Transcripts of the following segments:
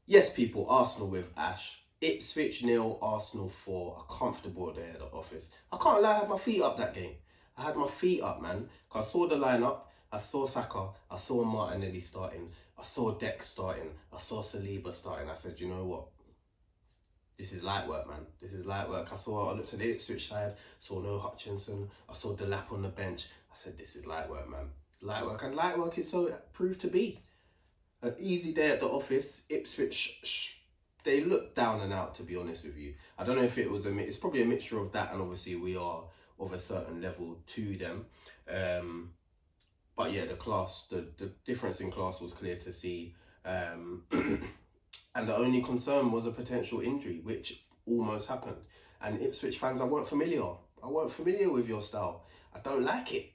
Yes, people, Arsenal with Ash. Ipswich nil, Arsenal 4. A comfortable day at the office. I can't lie, I had my feet up that game. I had my feet up, man. Because I saw the lineup. I saw Saka. I saw Martinelli starting. I saw Deck starting. I saw Saliba starting. I said, you know what? This is light work, man. This is light work. I looked at the Ipswich side, saw no Hutchinson. I saw Delap on the bench. I said, this is light work, man. Light work. And light work is so proved to be. An easy day at the office. Ipswich, they look down and out, to be honest with you. I don't know if it was it's probably a mixture of that, and obviously we are of a certain level to them. But yeah, the difference in class was clear to see. And the only concern was a potential injury, which almost happened. And Ipswich fans, I weren't familiar. I weren't familiar with your style. I don't like it.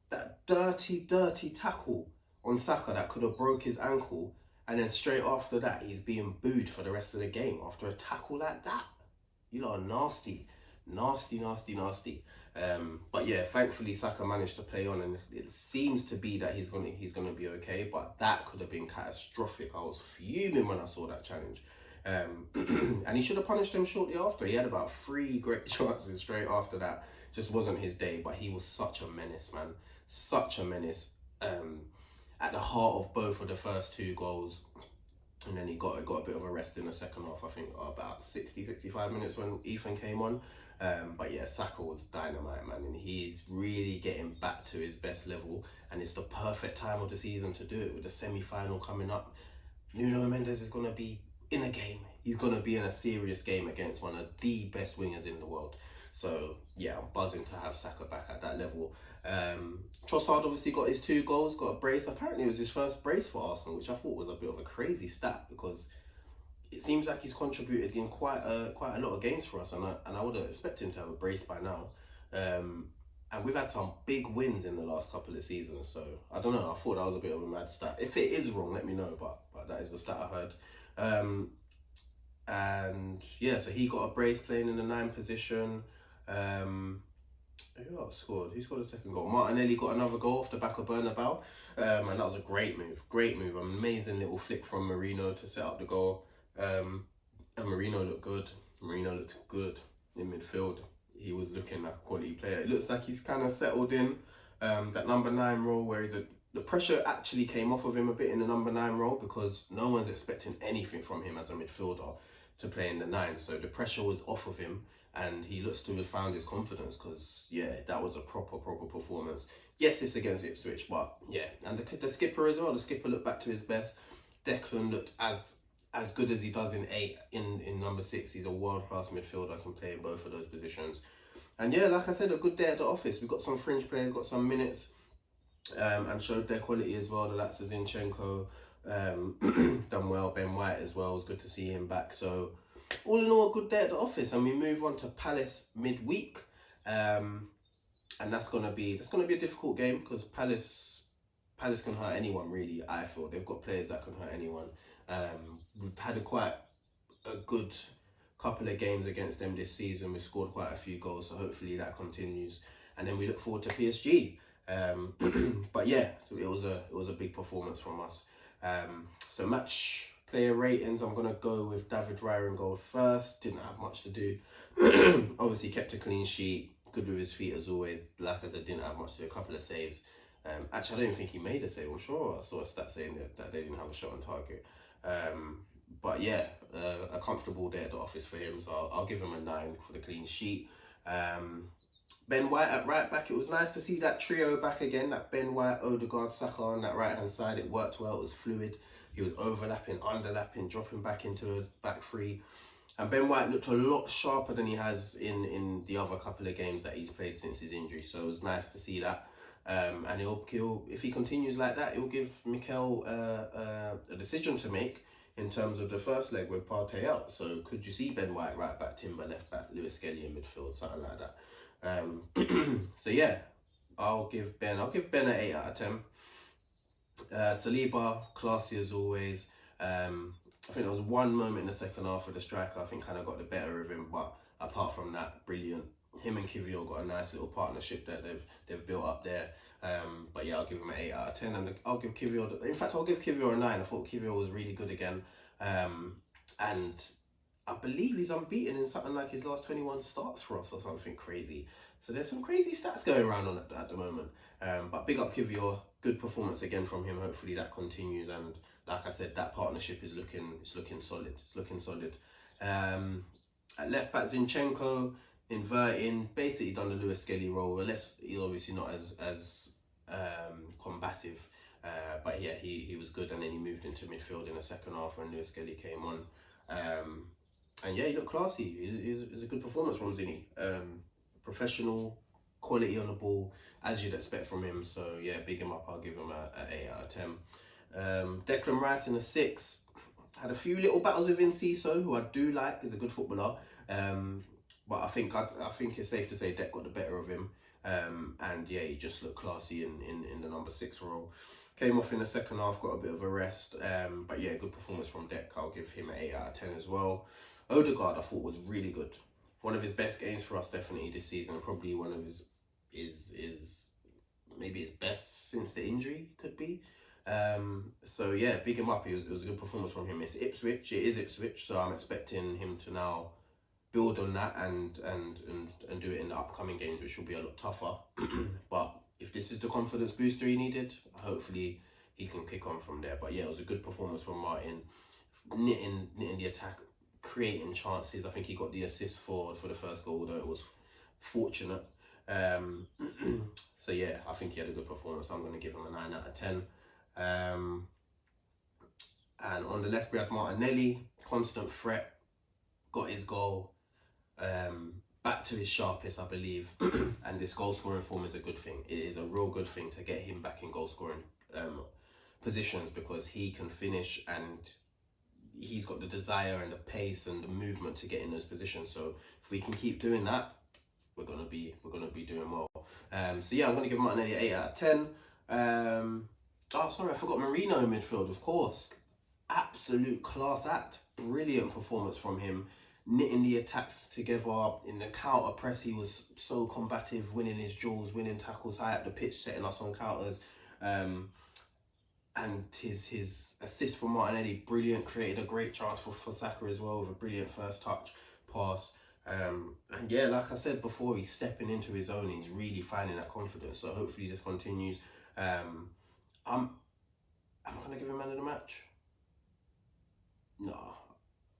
That dirty tackle on Saka that could have broke his ankle, and then straight after that he's being booed for the rest of the game after a tackle like that. You lot are nasty. But yeah, thankfully Saka managed to play on, and it seems to be that he's gonna be okay. But that could have been catastrophic. I was fuming when I saw that challenge. And he should have punished him shortly after. He had about 3 great chances straight after that. Just wasn't his day, but he was such a menace, man. Such a menace. At the heart of both of the first 2 goals. And then he got a bit of a rest in the second half, I think about 65 minutes when Ethan came on. But yeah, Saka was dynamite, man. And he's really getting back to his best level. And it's the perfect time of the season to do it, with the semi-final coming up. Nuno Mendes is going to be in a game. He's going to be in a serious game against one of the best wingers in the world. So yeah, I'm buzzing to have Saka back at that level. Trossard obviously got his 2 goals, got a brace. Apparently it was his first brace for Arsenal, which I thought was a bit of a crazy stat, because it seems like he's contributed in quite a lot of games for us, and I would have expected him to have a brace by now. And we've had some big wins in the last couple of seasons, so I don't know. I thought that was a bit of a mad stat. If it is wrong, let me know. But that is the stat I heard. And yeah, so he got a brace playing in the 9 position. Who else scored? Who scored a second goal? Martinelli got another goal off the back of Bernabeu. And that was a great move. Amazing little flick from Marino to set up the goal. And Marino looked good. Marino looked good in midfield. He was looking like a quality player. It looks like he's kind of settled in that number 9 role, where the pressure actually came off of him a bit in the number 9 role, because no one's expecting anything from him as a midfielder to play in the 9. So the pressure was off of him, and he looks to have found his confidence, because yeah, that was a proper performance. Yes, it's against Ipswich, but yeah. And the skipper as well. The skipper looked back to his best. Declan looked as good as he does in 8 in number 6. He's a world-class midfielder, can play in both of those positions. And yeah, like I said, a good day at the office. We've got some fringe players, got some minutes, and showed their quality as well. The likes of Zinchenko done well. Ben White as well, it was good to see him back. So all in all, a good day at the office. And we move on to Palace midweek, and that's gonna be a difficult game, because Palace can hurt anyone, really. I feel they've got players that can hurt anyone. We've had quite a good couple of games against them this season. We've scored quite a few goals, so hopefully that continues. And then we look forward to PSG. But yeah, it was a big performance from us. So match player ratings, I'm gonna go with David Raya in goal first. Didn't have much to do. Obviously kept a clean sheet. Good with his feet as always. Like I said, didn't have much to do. A couple of saves. Actually, I don't think he made a save. I'm sure I saw a stat saying that they didn't have a shot on target. But yeah, a comfortable day at the office for him. So I'll give him a 9 for the clean sheet. Ben White at right back. It was nice to see that trio back again. That Ben White, Odegaard, Saka on that right hand side. It worked well. It was fluid. He was overlapping, underlapping, dropping back into a back 3. And Ben White looked a lot sharper than he has in the other couple of games that he's played since his injury. So it was nice to see that. And he'll if he continues like that, it'll give Mikel a decision to make in terms of the first leg with Partey out. So could you see Ben White right back, Timber left back, Lewis Skelly in midfield, something like that. So yeah, I'll give Ben an 8 out of 10. Saliba, classy as always. I think there was one moment in the second half where the striker, I think, kind of got the better of him, but apart from that, brilliant. Him and Kivior got a nice little partnership that they've built up there. But yeah, I'll give him an 8 out of 10, and I'll give Kivior a 9. I thought Kivior was really good again. And I believe he's unbeaten in something like his last 21 starts for us or something crazy. So there's some crazy stats going around on it at the moment. But big up Kivior, good performance again from him. Hopefully that continues. And like I said, that partnership is looking solid. It's looking solid. At left back, Zinchenko inverting, basically done the Lewis Skelly role. He's obviously not as combative, but yeah, he was good. And then he moved into midfield in the second half when Lewis Skelly came on. And yeah, he looked classy. It's a good performance from Zinni. Professional, quality on the ball, as you'd expect from him. So yeah, big him up. I'll give him a 8 out of 10. Declan Rice in a 6. Had a few little battles with Enciso, who I do like, is a good footballer. But I think it's safe to say Dec got the better of him. And yeah, he just looked classy in the number 6 role. Came off in the second half, got a bit of a rest. But yeah, good performance from Dec. I'll give him an 8 out of 10 as well. Odegaard, I thought, was really good. One of his best games for us definitely this season. Probably one of his maybe his best since the injury, could be. So yeah, big him up. It was a good performance from him. It's Ipswich. It is Ipswich, so I'm expecting him to now build on that and do it in the upcoming games, which will be a lot tougher. But if this is the confidence booster he needed, hopefully he can kick on from there. But yeah, it was a good performance from Martin, knitting the attack, creating chances. I think he got the assist for the first goal, although it was fortunate. So yeah, I think he had a good performance. I'm going to give him a 9 out of 10. And on the left, we had Martinelli, constant threat, got his goal, back to his sharpest, I believe. And this goal scoring form is a good thing. It is a real good thing to get him back in goal scoring positions, because he can finish and he's got the desire and the pace and the movement to get in those positions. So if we can keep doing that, we're gonna be doing well. So yeah, I'm gonna give Martinelli an 8 out of 10. Oh, sorry, I forgot Marino in midfield, of course. Absolute class act. Brilliant performance from him. Knitting the attacks together. In the counter press, he was so combative, winning his duels, winning tackles high up the pitch, setting us on counters. And his assist for Martinelli, brilliant. Created a great chance for Saka as well, with a brilliant first touch pass. And yeah, like I said before, he's stepping into his own. He's really finding that confidence. So hopefully this continues. Am I gonna give him man of the match? No.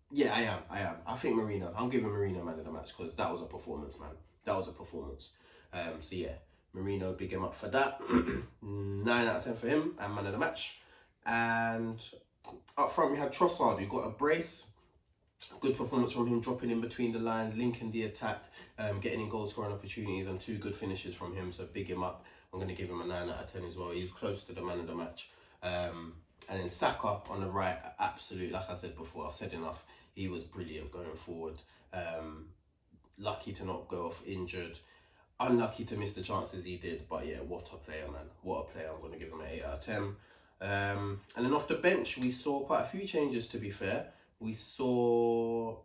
Yeah, I am. I think Marino. I'm giving Marino man of the match, because that was a performance, man. That was a performance. So yeah, Marino, big him up for that. 9 out of 10 for him, and man of the match. And up front we had Trossard, who got a brace. Good performance from him, dropping in between the lines, linking the attack, getting in goal scoring opportunities, and 2 good finishes from him. So big him up. I'm going to give him a 9 out of 10 as well. He was close to the man of the match. And then Saka on the right, absolute, like I said before, I've said enough. He was brilliant going forward. Lucky to not go off injured. Unlucky to miss the chances he did. But yeah, what a player, man. What a player. I'm going to give him an 8 out of 10. And then off the bench, we saw quite a few changes, to be fair. We saw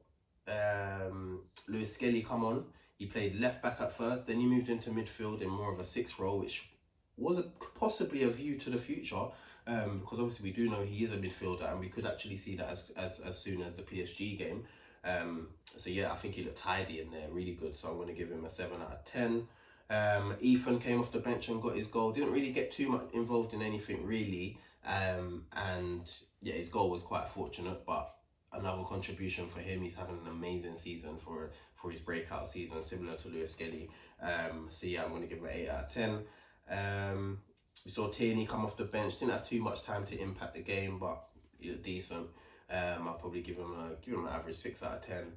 Lewis Skelly come on. He played left back at first, then he moved into midfield in more of a 6 role, which was possibly a view to the future, because obviously we do know he is a midfielder, and we could actually see that as soon as the PSG game. So yeah, I think he looked tidy in there, really good. So I'm going to give him a 7 out of 10. Ethan came off the bench and got his goal. Didn't really get too much involved in anything really, and yeah, his goal was quite fortunate, but another contribution for him. He's having an amazing season for his breakout season, similar to Lewis Skelly. So yeah, I'm going to give him an 8 out of 10. We saw Tierney come off the bench. Didn't have too much time to impact the game, but he looked decent. I'll probably give him an average 6 out of 10.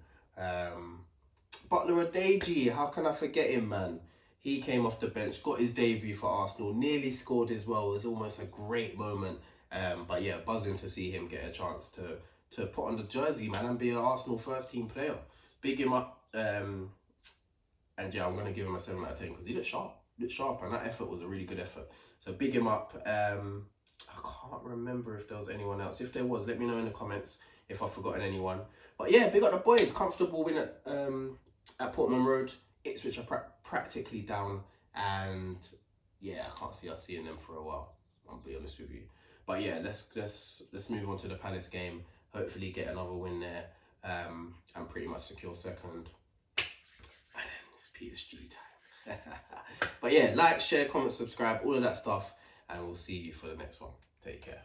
Butler Adeji, how can I forget him, man? He came off the bench, got his debut for Arsenal, nearly scored as well. It was almost a great moment. But yeah, buzzing to see him get a chance to put on the jersey, man, and be an Arsenal first team player. Big him up. And yeah, I'm going to give him a 7 out of 10 because he looked sharp, and that effort was a really good effort. So big him up. I can't remember if there was anyone else. If there was, let me know in the comments if I've forgotten anyone. But yeah, big up the boys. Comfortable win at Portman Road. Ipswich are practically down, and yeah, I can't see us seeing them for a while, I'll be honest with you. But yeah, let's move on to the Palace game. hopefully get another win there, and pretty much secure second. And then it's PSG time. But yeah, like, share, comment, subscribe, all of that stuff, and we'll see you for the next one. Take care.